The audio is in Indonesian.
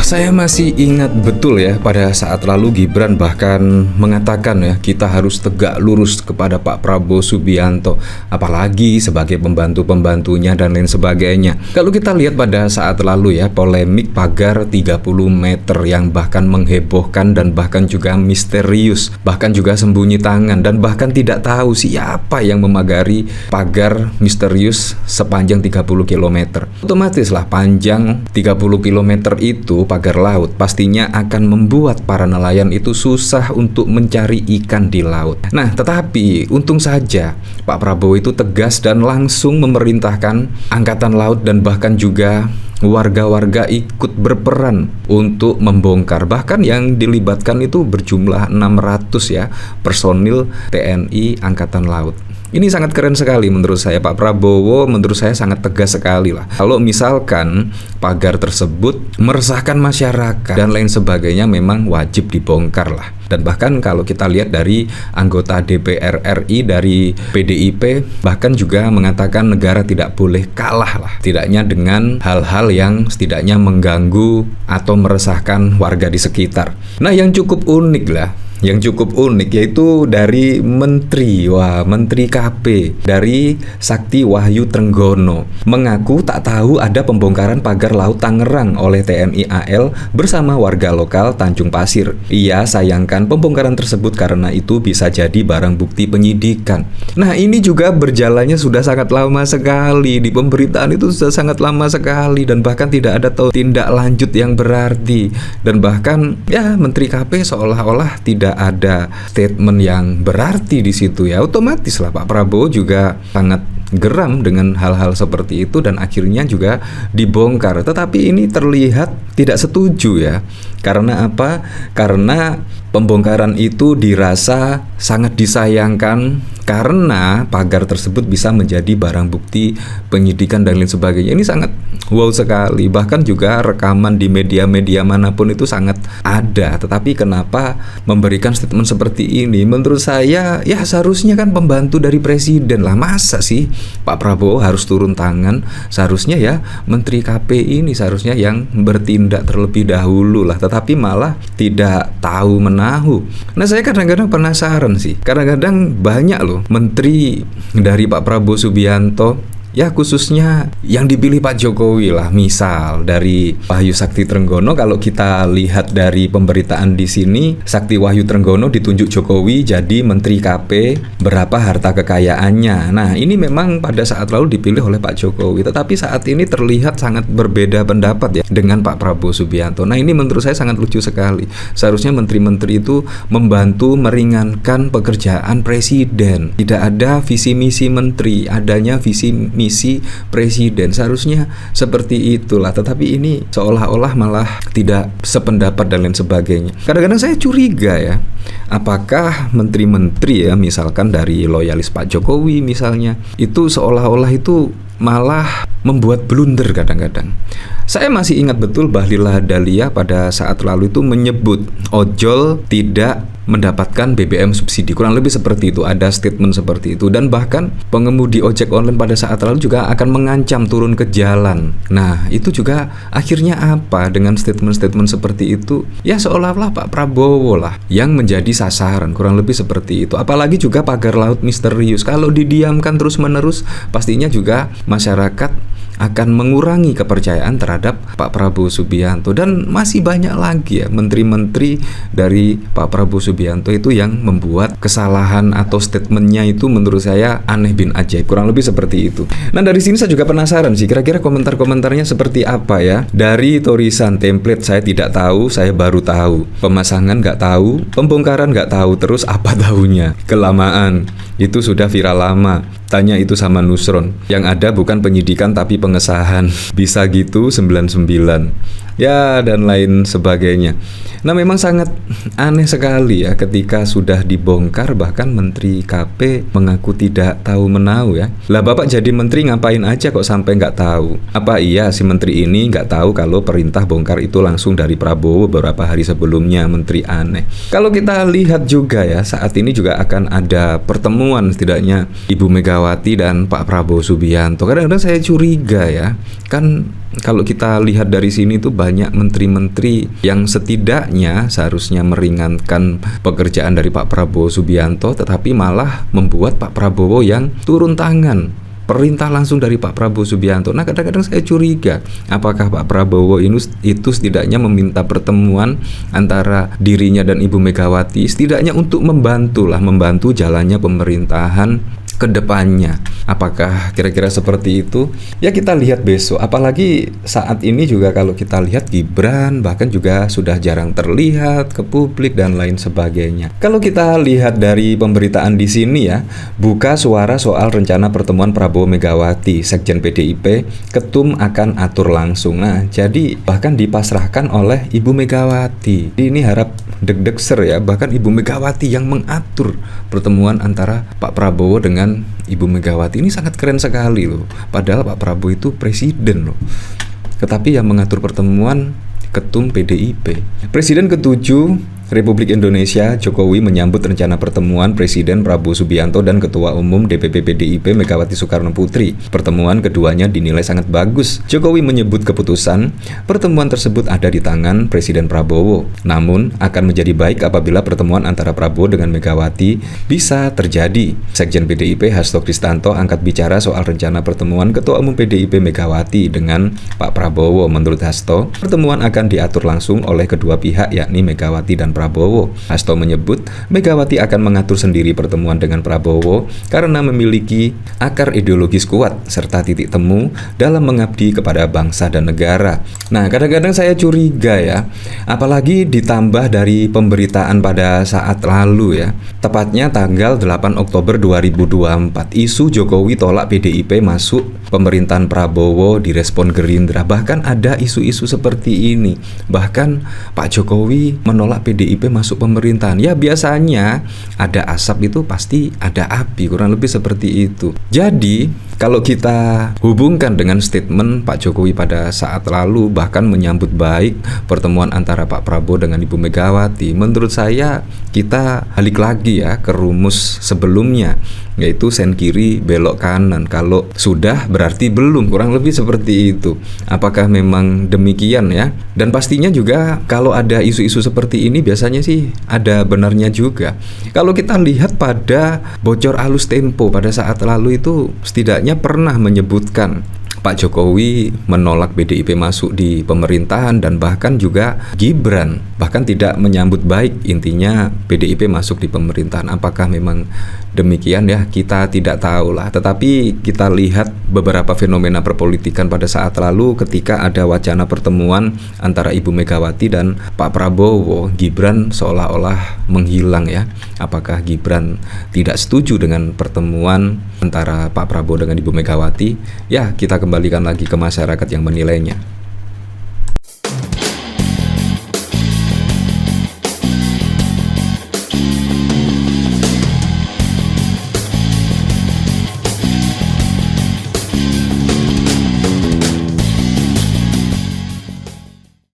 Saya masih ingat betul ya, pada saat lalu Gibran bahkan mengatakan ya, kita harus tegak lurus kepada Pak Prabowo Subianto, apalagi sebagai pembantu-pembantunya dan lain sebagainya. Kalau kita lihat pada saat lalu ya, polemik pagar 30 meter yang bahkan menghebohkan dan bahkan juga misterius, bahkan juga sembunyi tangan, dan bahkan tidak tahu siapa yang memagari pagar misterius sepanjang 30 km. Otomatislah panjang 30 km itu pagar laut pastinya akan membuat para nelayan itu susah untuk mencari ikan di laut. Nah, tetapi untung saja Pak Prabowo itu tegas dan langsung memerintahkan angkatan laut dan bahkan juga warga-warga ikut berperan untuk membongkar. Bahkan yang dilibatkan itu berjumlah 600 ya, personil TNI Angkatan Laut. Ini sangat keren sekali menurut saya. Pak Prabowo menurut saya sangat tegas sekali lah. Kalau misalkan pagar tersebut meresahkan masyarakat dan lain sebagainya, memang wajib dibongkar lah. Dan bahkan kalau kita lihat dari anggota DPR RI dari PDIP, bahkan juga mengatakan negara tidak boleh kalah lah, setidaknya dengan hal-hal yang setidaknya mengganggu atau meresahkan warga di sekitar. Nah, yang cukup unik yaitu dari Menteri KP dari Sakti Wahyu Trenggono mengaku tak tahu ada pembongkaran pagar laut Tangerang oleh TNI AL bersama warga lokal Tanjung Pasir. Ia sayangkan pembongkaran tersebut karena itu bisa jadi barang bukti penyidikan. Nah, ini juga berjalannya sudah sangat lama sekali, di pemberitaan itu sudah sangat lama sekali, dan bahkan tidak ada tindak lanjut yang berarti, dan bahkan ya Menteri KP seolah-olah tidak ada statement yang berarti di situ ya. Otomatis lah Pak Prabowo juga sangat geram dengan hal-hal seperti itu dan akhirnya juga dibongkar. Tetapi ini terlihat tidak setuju ya. Karena apa? Karena pembongkaran itu dirasa sangat disayangkan karena pagar tersebut bisa menjadi barang bukti penyidikan dan lain sebagainya. Ini sangat wow sekali. Bahkan juga rekaman di media-media manapun itu sangat ada. Tetapi kenapa memberikan statement seperti ini? Menurut saya ya seharusnya kan pembantu dari presiden lah. Masa sih Pak Prabowo harus turun tangan? Seharusnya ya Menteri KP ini seharusnya yang bertindak terlebih dahulu lah. Tetapi malah tidak tahu menahu. Nah, saya kadang-kadang penasaran sih. Kadang-kadang banyak loh menteri dari Pak Prabowo Subianto, ya khususnya yang dipilih Pak Jokowi lah, misal dari Wahyu Sakti Trenggono. Kalau kita lihat dari pemberitaan di sini, Sakti Wahyu Trenggono ditunjuk Jokowi jadi Menteri KP, berapa harta kekayaannya. Nah, ini memang pada saat lalu dipilih oleh Pak Jokowi, tetapi saat ini terlihat sangat berbeda pendapat ya dengan Pak Prabowo Subianto. Nah, ini menurut saya sangat lucu sekali. Seharusnya menteri-menteri itu membantu meringankan pekerjaan presiden. Tidak ada visi misi menteri, adanya visi misi presiden. Seharusnya seperti itulah, tetapi ini seolah-olah malah tidak sependapat dan lain sebagainya. Kadang-kadang saya curiga ya, apakah menteri-menteri ya, misalkan dari loyalis Pak Jokowi misalnya, itu seolah-olah itu malah membuat blunder kadang-kadang. Saya masih ingat betul Bahlil Lahadalia pada saat lalu itu menyebut ojol tidak mendapatkan BBM subsidi, kurang lebih seperti itu, ada statement seperti itu. Dan bahkan pengemudi ojek online pada saat lalu juga akan mengancam turun ke jalan. Nah, itu juga akhirnya apa dengan statement-statement seperti itu? Ya seolah-olah Pak Prabowo lah yang menjadi sasaran, kurang lebih seperti itu. Apalagi juga pagar laut misterius, kalau didiamkan terus-menerus pastinya juga masyarakat akan mengurangi kepercayaan terhadap Pak Prabowo Subianto. Dan masih banyak lagi ya menteri-menteri dari Pak Prabowo Subianto itu yang membuat kesalahan atau statementnya itu menurut saya aneh bin ajaib, kurang lebih seperti itu. Nah, dari sini saya juga penasaran sih, kira-kira komentar-komentarnya seperti apa ya. Dari tulisan template saya tidak tahu, saya baru tahu. Pemasangan nggak tahu, pembongkaran nggak tahu, terus apa tahunya? Kelamaan, itu sudah viral lama. Tanya itu sama Nusron. Yang ada bukan penyidikan tapi pengesahan. Bisa gitu 99. ya dan lain sebagainya. Nah, memang sangat aneh sekali ya ketika sudah dibongkar bahkan Menteri KP mengaku tidak tahu menahu ya. Lah Bapak jadi menteri ngapain aja kok sampai nggak tahu? Apa iya si menteri ini nggak tahu kalau perintah bongkar itu langsung dari Prabowo beberapa hari sebelumnya? Menteri aneh. Kalau kita lihat juga ya, saat ini juga akan ada pertemuan setidaknya Ibu Megawati dan Pak Prabowo Subianto. Kadang-kadang saya curiga ya, kan kalau kita lihat dari sini tuh banyak menteri-menteri yang setidaknya seharusnya meringankan pekerjaan dari Pak Prabowo Subianto, tetapi malah membuat Pak Prabowo yang turun tangan. Perintah langsung dari Pak Prabowo Subianto. Nah, kadang-kadang saya curiga, apakah Pak Prabowo itu setidaknya meminta pertemuan antara dirinya dan Ibu Megawati, setidaknya untuk membantu jalannya pemerintahan ke depannya. Apakah kira-kira seperti itu? Ya kita lihat besok. Apalagi saat ini juga kalau kita lihat Gibran bahkan juga sudah jarang terlihat ke publik dan lain sebagainya. Kalau kita lihat dari pemberitaan di sini ya, buka suara soal rencana pertemuan Prabowo Megawati, Sekjen PDIP, Ketum akan atur langsung. Nah, jadi bahkan dipasrahkan oleh Ibu Megawati. Ini harap deg-degser ya, bahkan Ibu Megawati yang mengatur pertemuan antara Pak Prabowo dengan Ibu Megawati. Ini sangat keren sekali loh. Padahal Pak Prabowo itu presiden loh. Tetapi yang mengatur pertemuan Ketum PDIP. Presiden ke-7 Republik Indonesia Jokowi menyambut rencana pertemuan Presiden Prabowo Subianto dan Ketua Umum DPP PDIP Megawati Soekarno Putri. Pertemuan keduanya dinilai sangat bagus. Jokowi menyebut keputusan pertemuan tersebut ada di tangan Presiden Prabowo. Namun akan menjadi baik apabila pertemuan antara Prabowo dengan Megawati bisa terjadi. Sekjen PDIP Hasto Kristanto angkat bicara soal rencana pertemuan Ketua Umum PDIP Megawati dengan Pak Prabowo. Menurut Hasto, pertemuan akan diatur langsung oleh kedua pihak yakni Megawati dan Prabowo. Hasto menyebut Megawati akan mengatur sendiri pertemuan dengan Prabowo karena memiliki akar ideologis kuat serta titik temu dalam mengabdi kepada bangsa dan negara. Nah, kadang-kadang saya curiga ya, apalagi ditambah dari pemberitaan pada saat lalu ya, tepatnya tanggal 8 Oktober 2024, isu Jokowi tolak PDIP masuk pemerintahan Prabowo direspon Gerindra. Bahkan ada isu-isu seperti ini. Bahkan Pak Jokowi menolak PDIP masuk pemerintahan. Ya biasanya ada asap itu pasti ada api, kurang lebih seperti itu. Jadi kalau kita hubungkan dengan statement Pak Jokowi pada saat lalu, bahkan menyambut baik pertemuan antara Pak Prabowo dengan Ibu Megawati, menurut saya kita balik lagi ya ke rumus sebelumnya, yaitu sen kiri belok kanan. Kalau sudah berarti belum, kurang lebih seperti itu. Apakah memang demikian ya? Dan pastinya juga kalau ada isu-isu seperti ini biasanya sih ada benarnya juga. Kalau kita lihat pada bocor alus Tempo pada saat lalu itu setidaknya pernah menyebutkan Pak Jokowi menolak PDIP masuk di pemerintahan dan bahkan juga Gibran bahkan tidak menyambut baik intinya PDIP masuk di pemerintahan. Apakah memang demikian ya? Kita tidak tahu lah. Tetapi kita lihat beberapa fenomena perpolitikan pada saat lalu ketika ada wacana pertemuan antara Ibu Megawati dan Pak Prabowo, Gibran seolah-olah menghilang ya. Apakah Gibran tidak setuju dengan pertemuan antara Pak Prabowo dengan Ibu Megawati? Ya, kita kembalikan lagi ke masyarakat yang menilainya.